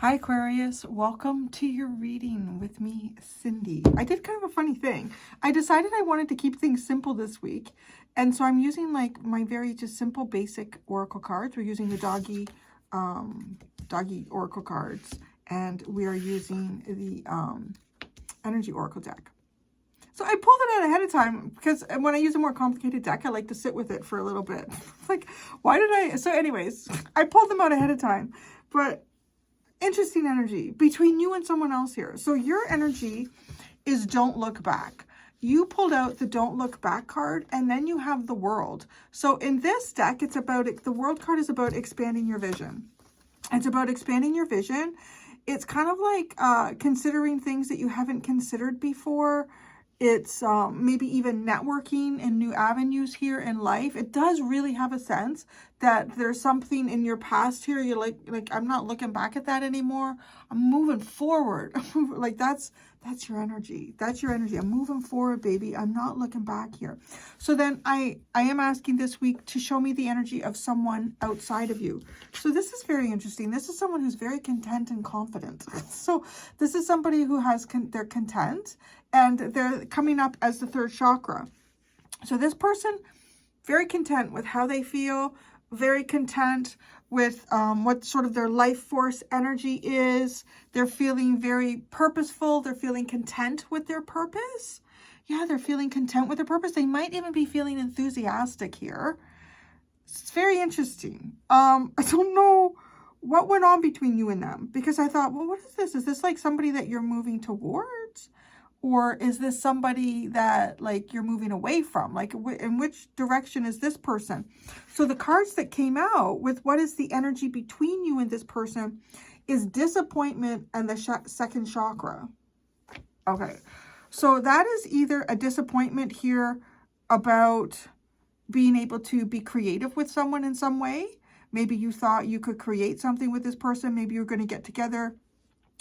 Hi Aquarius, welcome to your reading with me, Cindy. I did kind of a funny thing. I decided I wanted to keep things simple this week. And so I'm using like my very just simple basic oracle cards. We're using the doggy oracle cards, and we are using the energy oracle deck. So I pulled it out ahead of time because when I use a more complicated deck, I like to sit with it for a little bit. Like, why did I? So anyways, I pulled them out ahead of time, but interesting energy between you and someone else here. So your energy is don't look back. You pulled out the don't look back card, and then you have the world. So in this deck, it's about, the world card is about expanding your vision. It's about expanding your vision. It's kind of like considering things that you haven't considered before. It's maybe even networking in new avenues here in life. It does really have a sense that there's something in your past here. You're like I'm not looking back at that anymore. I'm moving forward. Like that's your energy. That's your energy. I'm moving forward, baby. I'm not looking back here. So then I am asking this week to show me the energy of someone outside of you. So this is very interesting. This is someone who's very content and confident. So this is somebody who has they're content, and they're coming up as the third chakra. So this person, very content with how they feel, very content with what sort of their life force energy is. They're feeling very purposeful. They're feeling content with their purpose. Yeah, they're feeling content with their purpose. They might even be feeling enthusiastic here. It's very interesting. I don't know what went on between you and them, because I thought, well, what is this? Is this like somebody that you're moving towards? Or is this somebody that like you're moving away from? Like in which direction is this person? So the cards that came out with what is the energy between you and this person is disappointment and the second chakra. Okay. So that is either a disappointment here about being able to be creative with someone in some way. Maybe you thought you could create something with this person. Maybe you're going to get together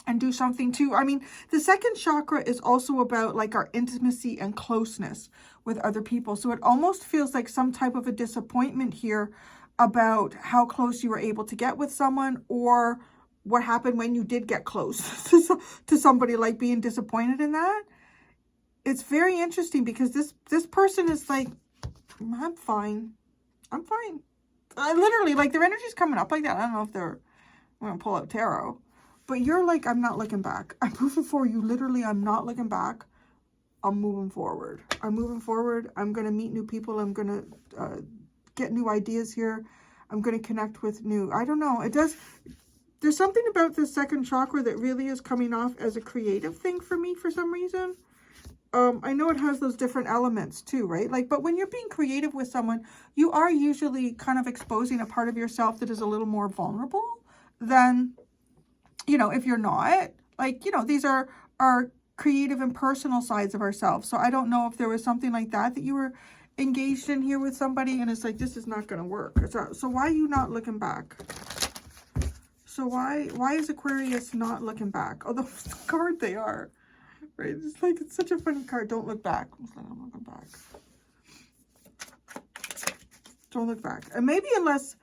and do something too. I mean, the second chakra is also about like our intimacy and closeness with other people. So it almost feels like some type of a disappointment here about how close you were able to get with someone, or what happened when you did get close to somebody, like being disappointed in that. It's very interesting because this person is like, I'm fine. I'm fine. I literally, like, their energy's coming up like that. I don't know if they're going to pull out tarot. But you're like, I'm not looking back. I'm moving forward. You literally, I'm not looking back. I'm moving forward. I'm moving forward. I'm going to meet new people. I'm going to get new ideas here. I'm going to connect with new, I don't know. It does, there's something about the second chakra that really is coming off as a creative thing for me for some reason. I know it has those different elements too, right? Like, but when you're being creative with someone, you are usually kind of exposing a part of yourself that is a little more vulnerable than, you know, if you're not. Like, you know, these are our creative and personal sides of ourselves. So I don't know if there was something like that you were engaged in here with somebody, and it's like, this is not going to work. So why are you not looking back? So why is Aquarius not looking back? Oh, the card they are. Right? It's like, it's such a funny card. Don't look back. It's like, I'm looking back. Don't look back. And maybe unless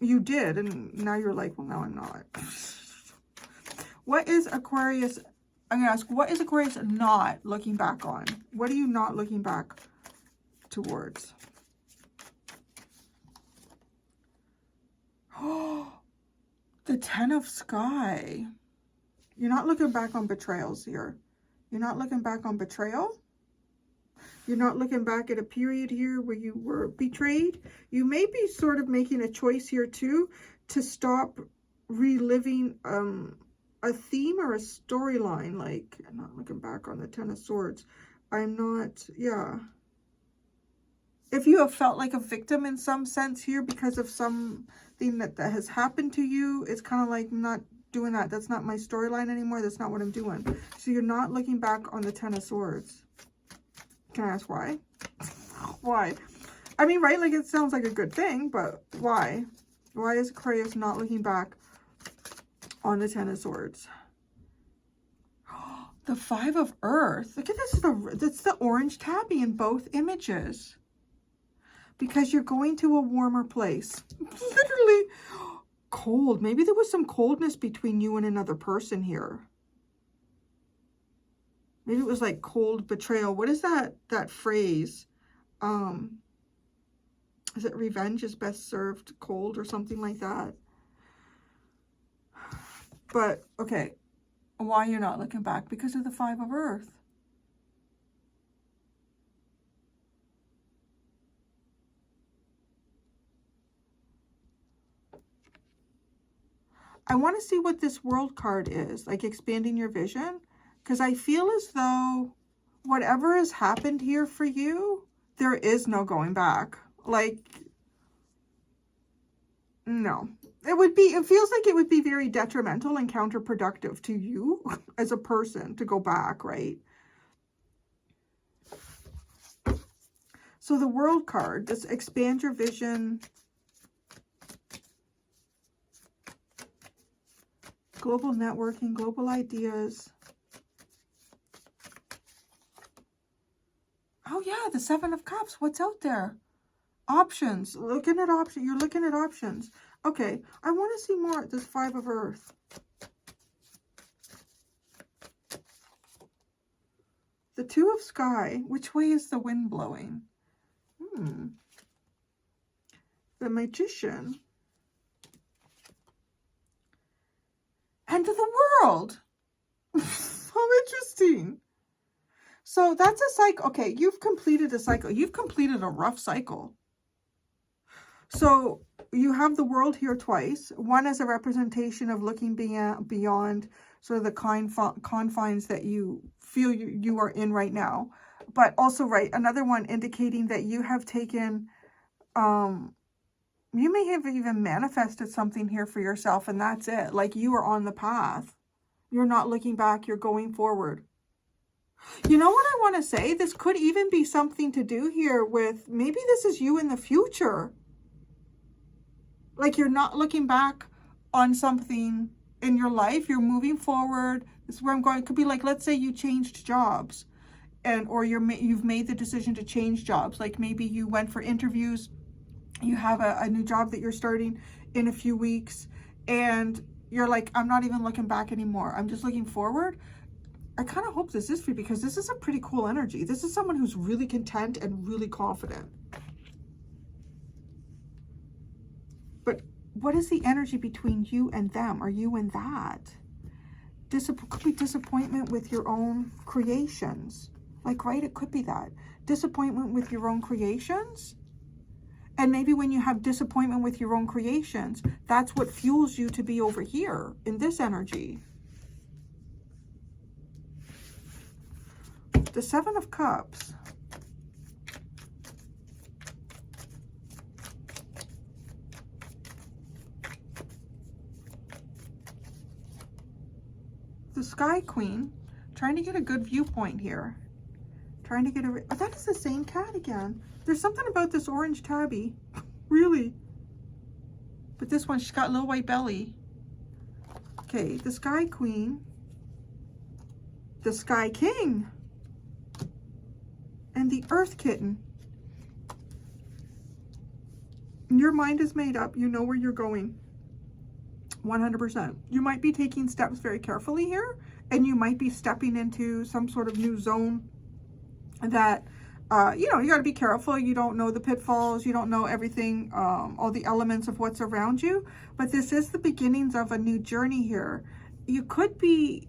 you did, and now you're like, well, no, I'm not. What is Aquarius, I'm going to ask, what is Aquarius not looking back on? What are you not looking back towards? Oh, the Ten of Sky. You're not looking back on betrayals here. You're not looking back on betrayal. You're not looking back at a period here where you were betrayed. You may be sort of making a choice here too to stop reliving a theme or a storyline. Like, I'm not looking back on the Ten of Swords. I'm not, yeah. If you have felt like a victim in some sense here because of something that has happened to you, it's kind of like, I'm not doing that. That's not my storyline anymore. That's not what I'm doing. So you're not looking back on the Ten of Swords. Can I ask why? Why? I mean, right? Like, it sounds like a good thing, but why? Why is Aquarius not looking back on the Ten of Swords? The Five of Earth. Look at this. That's the orange tabby in both images. Because you're going to a warmer place. Literally. cold. Maybe there was some coldness between you and another person here. Maybe it was like cold betrayal. What is that phrase? Is it revenge is best served cold or something like that? But, okay. Why you're not looking back? Because of the 5 of Earth. I want to see what this World card is, like expanding your vision, because I feel as though whatever has happened here for you, there is no going back. Like, no. It feels like it would be very detrimental and counterproductive to you as a person to go back, right? So the World card, this expand your vision, global networking, global ideas. Oh yeah, the 7 of Cups. What's out there? Options. Looking at options. You're looking at options. Okay, I want to see more at this 5 of Earth. The 2 of Sky. Which way is the wind blowing? The Magician. End of the world. How interesting. So that's a cycle. Okay, you've completed a cycle. You've completed a rough cycle. So you have the world here twice. One as a representation of looking beyond sort of the confines that you feel you are in right now. But also, right, another one indicating that you have taken, you may have even manifested something here for yourself, and that's it. Like, you are on the path. You're not looking back. You're going forward. You know what I want to say? This could even be something to do here with, maybe this is you in the future. Like, you're not looking back on something in your life. You're moving forward. This is where I'm going. It could be like, let's say you changed jobs, or you've made the decision to change jobs. Like, maybe you went for interviews. You have a new job that you're starting in a few weeks, and you're like, I'm not even looking back anymore. I'm just looking forward. I kind of hope this is for you, because this is a pretty cool energy. This is someone who's really content and really confident. But what is the energy between you and them? Are you and that? Could be disappointment with your own creations. Like, right? It could be that. Disappointment with your own creations. And maybe when you have disappointment with your own creations, that's what fuels you to be over here in this energy. The 7 of Cups. The Sky Queen, trying to get a good viewpoint here. Trying to get a... Oh, that is the same cat again. There's something about this orange tabby. Really. But this one, she's got a little white belly. Okay, the Sky Queen. The Sky King. And the Earth Kitten. Your mind is made up. You know where you're going. 100%. You might be taking steps very carefully here, and you might be stepping into some sort of new zone that, you know, you got to be careful. You don't know the pitfalls. You don't know everything, all the elements of what's around you. But this is the beginnings of a new journey here. You could be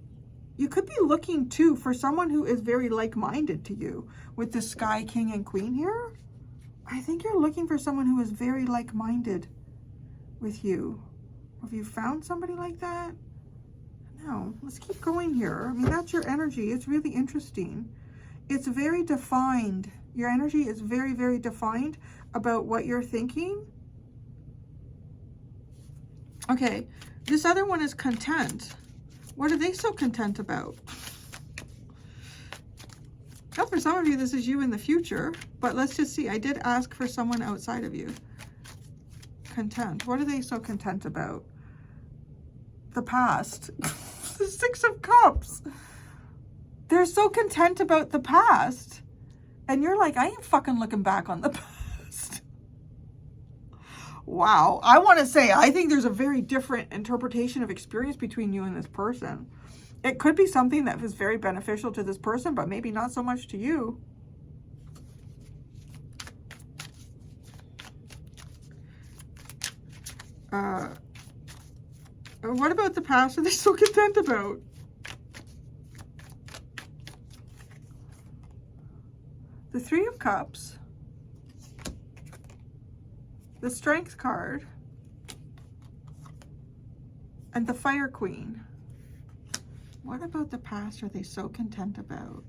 looking too for someone who is very like-minded to you with the Sky King and Queen here. I think you're looking for someone who is very like-minded with you. Have you found somebody like that? No. Let's keep going here. I mean, that's your energy. It's really interesting. It's very defined. Your energy is very, very defined about what you're thinking. Okay. This other one is content. What are they so content about? Well, for some of you, this is you in the future. But let's just see. I did ask for someone outside of you. Content. What are they so content about? The past. The 6 of Cups. They're so content about the past. And you're like, I ain't fucking looking back on the past. Wow. I want to say, I think there's a very different interpretation of experience between you and this person. It could be something that is very beneficial to this person, but maybe not so much to you. What about the past? Are they so content about? The Three of Cups. The Strength card. And the Fire Queen. What about the past are they so content about?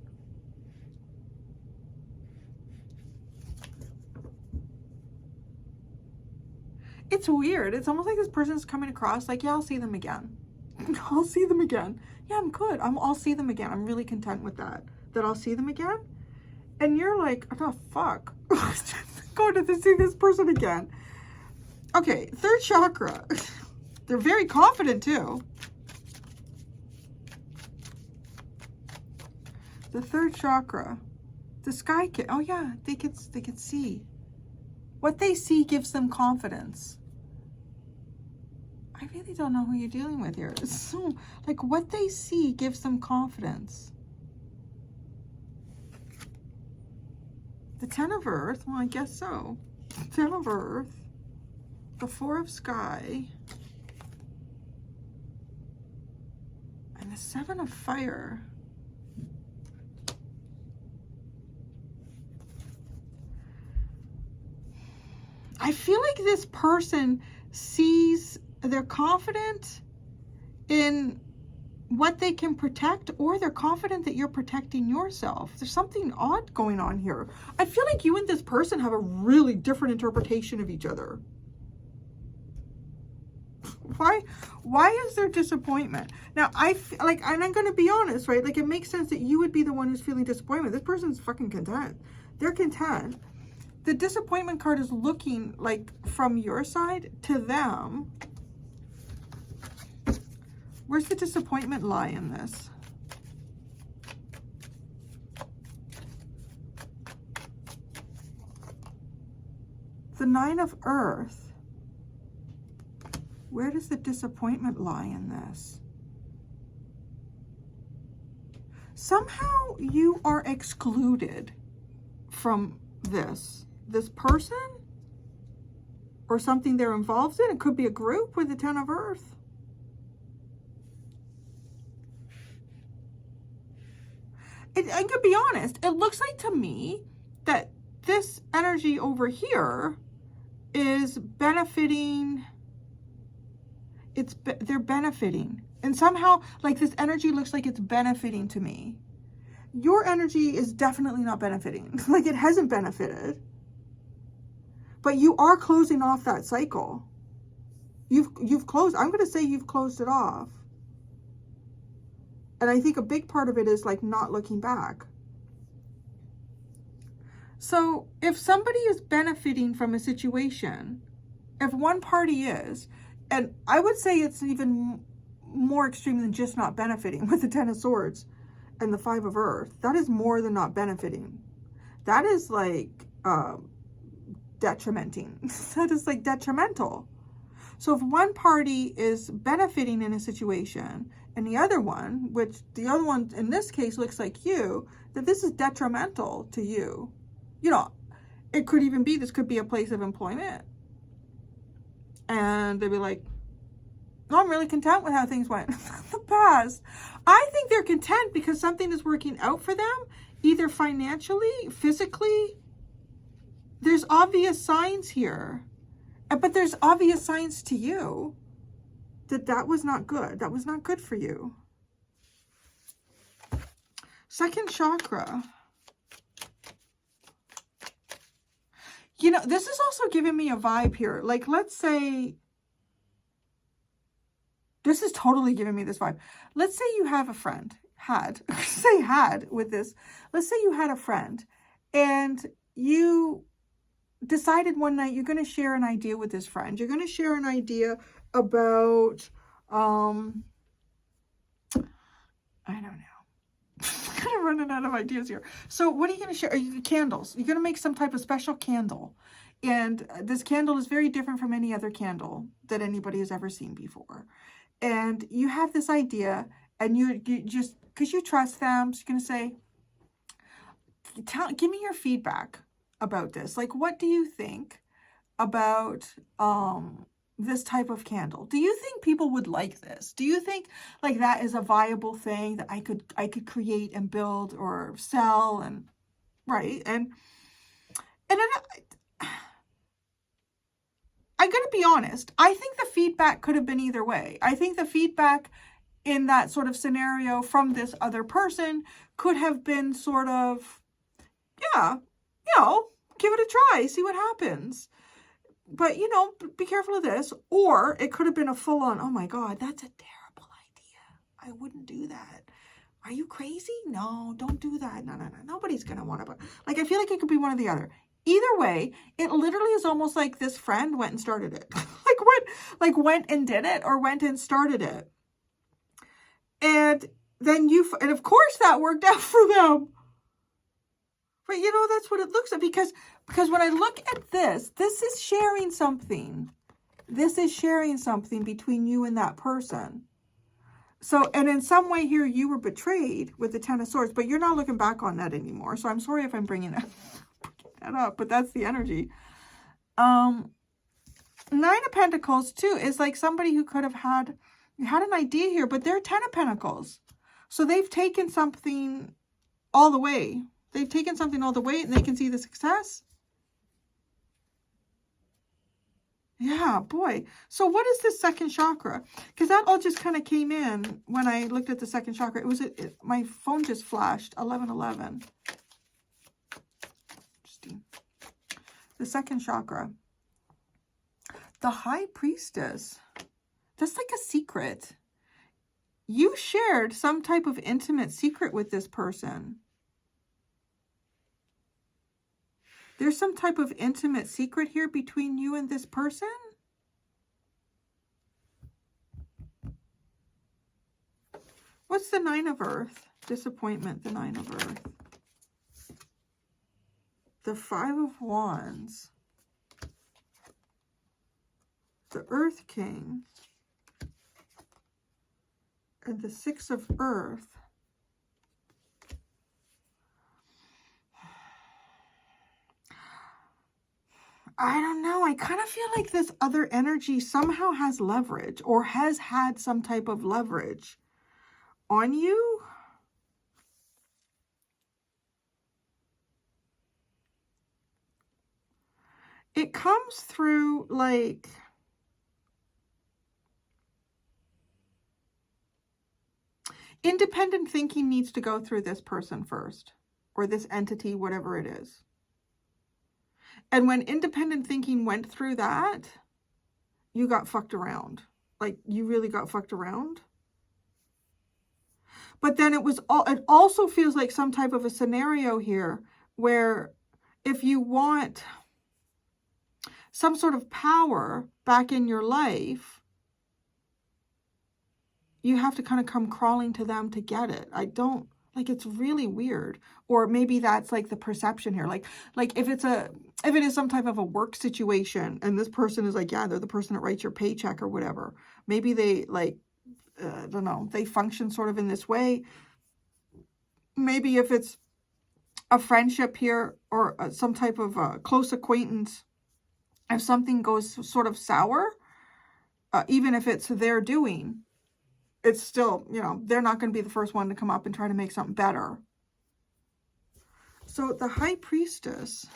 It's weird. It's almost like this person's coming across like, yeah, I'll see them again. I'll see them again. Yeah, I'm good. I'll see them again. I'm really content with that. That I'll see them again. And you're like, what the fuck? Going to see this person again. Okay, third chakra. They're very confident too. The third chakra. The Sky Kid. Oh yeah, they could see. What they see gives them confidence. I really don't know who you're dealing with here. It's so, like, what they see gives them confidence. The Ten of Earth. Well, I guess so. Ten of Earth. The Four of Sky. And the Seven of Fire. I feel like this person sees, they're confident in what they can protect, or they're confident that you're protecting yourself. There's something odd going on here. I feel like you and this person have a really different interpretation of each other. Why is there disappointment? Now, and I'm going to be honest, right? Like, it makes sense that you would be the one who's feeling disappointment. This person's fucking content. They're content. The disappointment card is looking like from your side to them. Where's the disappointment lie in this? The Nine of Earth. Where does the disappointment lie in this? Somehow you are excluded from this person or something they're involved in. It could be a group with the Ten of Earth. I could be honest. It looks like to me that this energy over here is benefiting. They're benefiting. And somehow, like, this energy looks like it's benefiting to me. Your energy is definitely not benefiting. Like, it hasn't benefited. But you are closing off that cycle. You've closed, I'm going to say you've closed it off. And I think a big part of it is, like, not looking back. So if somebody is benefiting from a situation, if one party is, and I would say it's even more extreme than just not benefiting with the Ten of Swords and the Five of Earth. That is more than not benefiting. That is like detrimenting. That is like detrimental. So if one party is benefiting in a situation and the other one, which the other one in this case looks like you, that this is detrimental to you. You know, it could even be, this could be a place of employment. And they'd be like, no, I'm really content with how things went in the past. I think they're content because something is working out for them, either financially, physically. There's obvious signs here. But there's obvious signs to you that that was not good. That was not good for you. Second chakra. You know, this is also giving me a vibe here. Like, let's say, this is totally giving me this vibe. Let's say you have a friend, with this. Let's say you had a friend and you decided one night you're going to share an idea with this friend. You're going to share an idea about, I don't know. I'm kind of running out of ideas here. So what are you going to share? Are you candles? You're going to make some type of special candle. And this candle is very different from any other candle that anybody has ever seen before. And you have this idea, and you just, because you trust them, so you're going to say, give me your feedback about this. Like, what do you think about this type of candle? Do you think people would like this? Do you think like that is a viable thing that I could create and build or sell? And right, and I'm going to be honest, I think the feedback could have been either way. I think the feedback in that sort of scenario from this other person could have been sort of, yeah, give it a try, see what happens. But, be careful of this. Or it could have been a full-on, oh my God, that's a terrible idea. I wouldn't do that. Are you crazy? No, don't do that. No. Nobody's going to want to. Like, I feel like it could be one or the other. Either way, it literally is almost like this friend went and started it. went and did it or went and started it. And then and of course that worked out for them. But that's what it looks like, because when I look at this is sharing something. This is sharing something between you and that person. So, and in some way here, you were betrayed with the Ten of Swords, but you're not looking back on that anymore. So I'm sorry if I'm bringing that up, but that's the energy. Nine of Pentacles too is like somebody who could have had an idea here, but they're Ten of Pentacles. So they've taken something all the way. They've taken something all the way and they can see the success. Yeah, boy. So what is this second chakra? Because that all just kind of came in when I looked at the second chakra. It was, my phone just flashed, 1111. Interesting. The second chakra. The High Priestess. That's like a secret. You shared some type of intimate secret with this person. There's some type of intimate secret here between you and this person. What's the Nine of Earth? Disappointment, the Nine of Earth. The Five of Wands. The Earth King. And the Six of Earth. I don't know. I kind of feel like this other energy somehow has leverage or has had some type of leverage on you. It comes through like independent thinking needs to go through this person first, or this entity, whatever it is. And when independent thinking went through that, you got fucked around. Like, you really got fucked around. But then it also feels like some type of a scenario here where if you want some sort of power back in your life, you have to kind of come crawling to them to get it. Like, it's really weird. Or maybe that's like the perception here. Like if it is some type of a work situation and this person is like, yeah, they're the person that writes your paycheck or whatever. Maybe they I don't know, they function sort of in this way. Maybe if it's a friendship here or some type of close acquaintance, if something goes sort of sour, even if it's their doing, it's still, they're not going to be the first one to come up and try to make something better. So the High Priestess,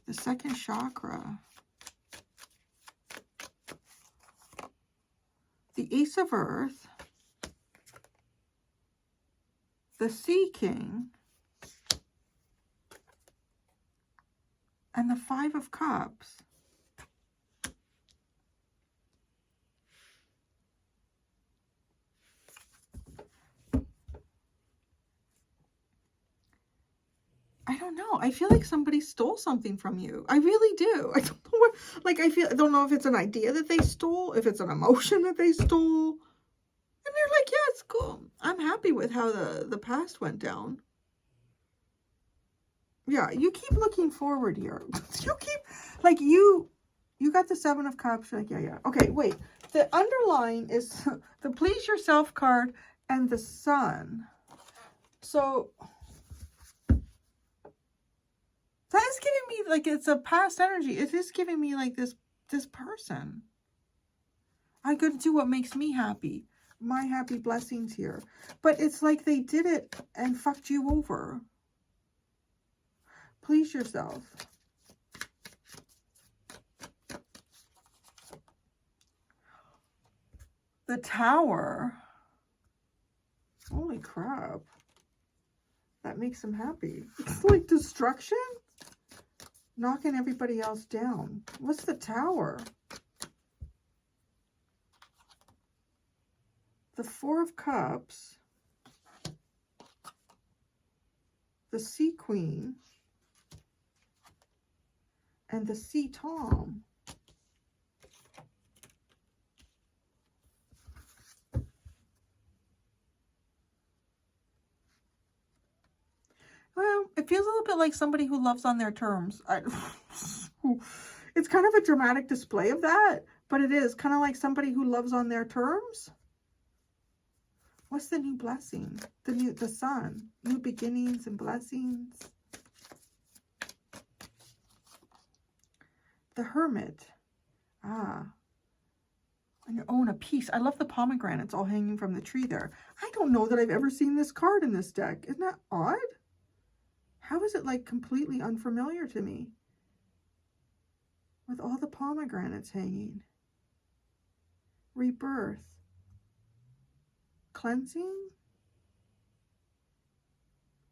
the second chakra, the Ace of Earth, the Sea King, and the Five of Cups. I don't know. I feel like somebody stole something from you. I really do. I don't know what, I don't know if it's an idea that they stole, if it's an emotion that they stole. And they're like, yeah, it's cool. I'm happy with how the past went down. Yeah, you keep looking forward here. You keep, like, you got the 7 of Cups. You're like, yeah. Okay, wait. The underline is the Please Yourself card and the Sun. So that is giving me, like, it's a past energy. It is giving me, like, this person. I'm going to do what makes me happy. My happy blessings here. But it's like they did it and fucked you over. Please yourself. The Tower. Holy crap. That makes them happy. It's like destruction? Knocking everybody else down. What's the Tower? The 4 of Cups. The Sea Queen. And the Sea Tom. Well, it feels a little bit like somebody who loves on their terms. It's kind of a dramatic display of that, but it is kind of like somebody who loves on their terms. What's the new blessing? The Sun. New beginnings and blessings. The Hermit. Ah. On your own, a piece. I love the pomegranates all hanging from the tree there. I don't know that I've ever seen this card in this deck. Isn't that odd? How is it like completely unfamiliar to me? With all the pomegranates hanging. Rebirth. Cleansing.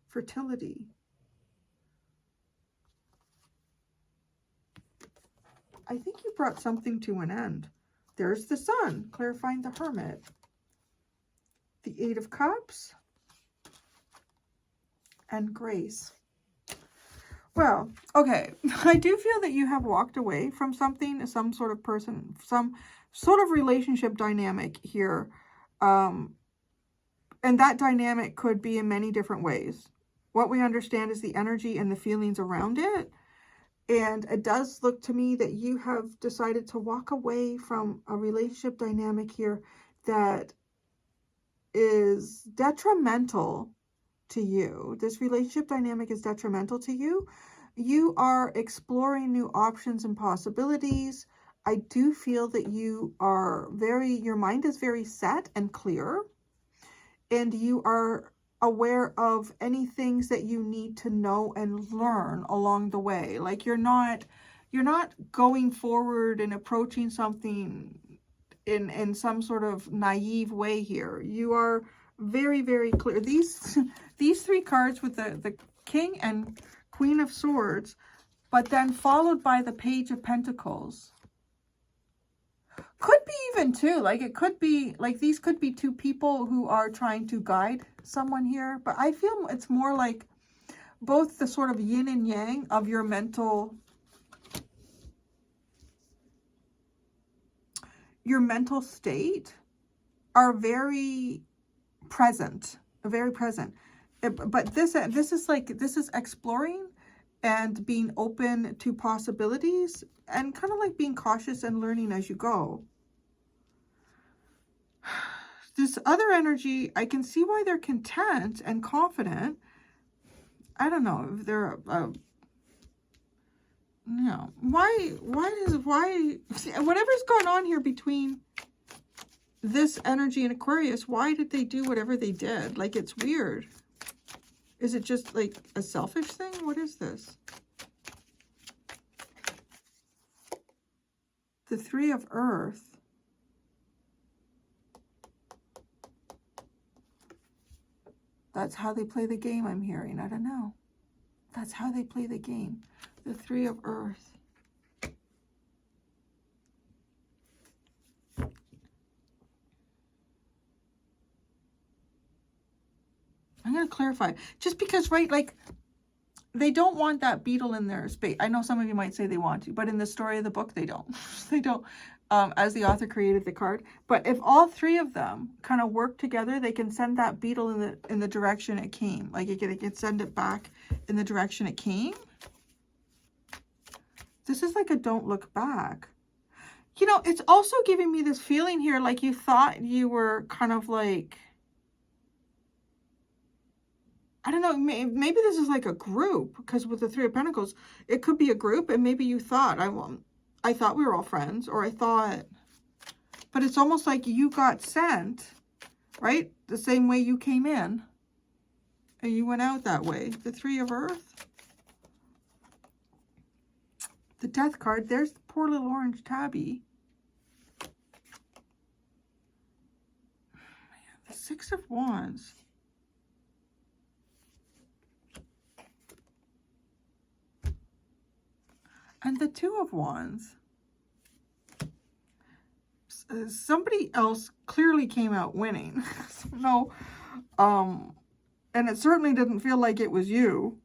Fertility. I think you brought something to an end. There's the Sun, clarifying the Hermit. The 8 of Cups. And Grace. Well, okay. I do feel that you have walked away from something, some sort of person, some sort of relationship dynamic here. And that dynamic could be in many different ways. What we understand is the energy and the feelings around it. And it does look to me that you have decided to walk away from a relationship dynamic here that is detrimental to you. This relationship dynamic is detrimental to you. You are exploring new options and possibilities. I do feel that you are your mind is very set and clear. And you are aware of any things that you need to know and learn along the way. Like you're not going forward and approaching something in some sort of naive way here. You are very, very clear. These 3 cards with the King and Queen of Swords, but then followed by the Page of Pentacles. Could be even 2, like it could be, like these could be 2 people who are trying to guide someone here, but I feel it's more like both the sort of yin and yang of your mental state are very present, but this is exploring and being open to possibilities and kind of like being cautious and learning as you go. This other energy, I can see why they're content and confident. I don't know if they're whatever's going on here between this energy and Aquarius, why did they do whatever they did? Like, it's weird. Is it just like a selfish thing? What is this? The 3 of Earth. That's how they play the game, I'm hearing. I don't know. That's how they play the game. The 3 of Earth. I'm going to clarify. Just because, right, like, they don't want that beetle in their space. I know some of you might say they want to, but in the story of the book, they don't. They don't. as the author created the card. But if all three of them kind of work together, they can send that beetle in the direction it came. Like it can send it back in the direction it came. This is like a don't look back. You know, it's also giving me this feeling here like you thought you were kind of like, I don't know, maybe this is like a group, because with the Three of Pentacles, it could be a group, and maybe you thought, I thought we were all friends, or I thought, but it's almost like you got sent, right? The same way you came in, and you went out that way. The Three of Earth. The Death card, there's the poor little orange tabby. The Six of Wands. And the Two of Wands. Somebody else clearly came out winning. No, and it certainly didn't feel like it was you.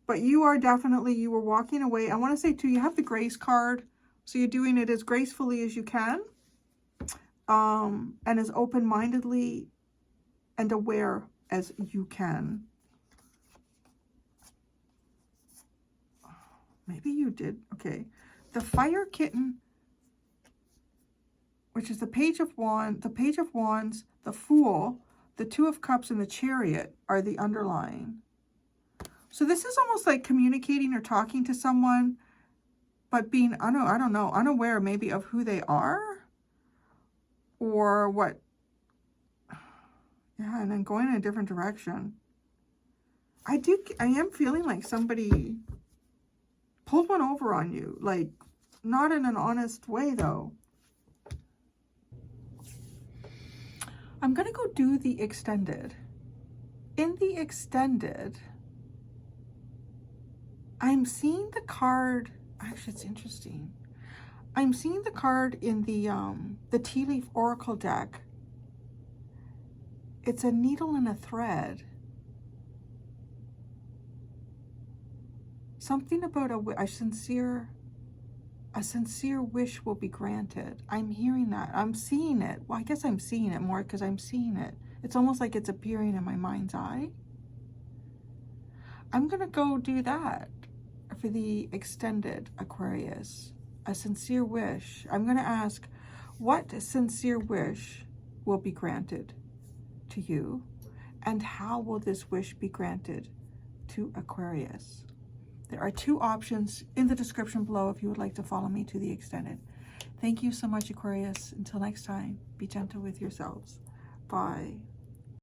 But you are definitely, you were walking away. I want to say too, you have the Grace card. So you're doing it as gracefully as you can. And as open-mindedly and aware as you can. Maybe you did. Okay. The Fire Kitten, which is the Page of Wands, the Fool, the Two of Cups, and the Chariot are the underlying. So this is almost like communicating or talking to someone, but being, I don't know, unaware maybe of who they are or what. Yeah, and then going in a different direction. I am feeling like somebody pulled one over on you, like not in an honest way though. I'm going to go do the extended. In the extended, I'm seeing the card, actually it's interesting. I'm seeing the card in the Tea Leaf Oracle deck. It's a needle and a thread. Something about a sincere wish will be granted. I'm hearing that. I'm seeing it. Well, I guess I'm seeing it more because I'm seeing it. It's almost like it's appearing in my mind's eye. I'm going to go do that for the extended Aquarius. A sincere wish. I'm going to ask, what sincere wish will be granted to you? And how will this wish be granted to Aquarius? There are two options in the description below if you would like to follow me to the extended. Thank you so much, Aquarius. Until next time, be gentle with yourselves. Bye.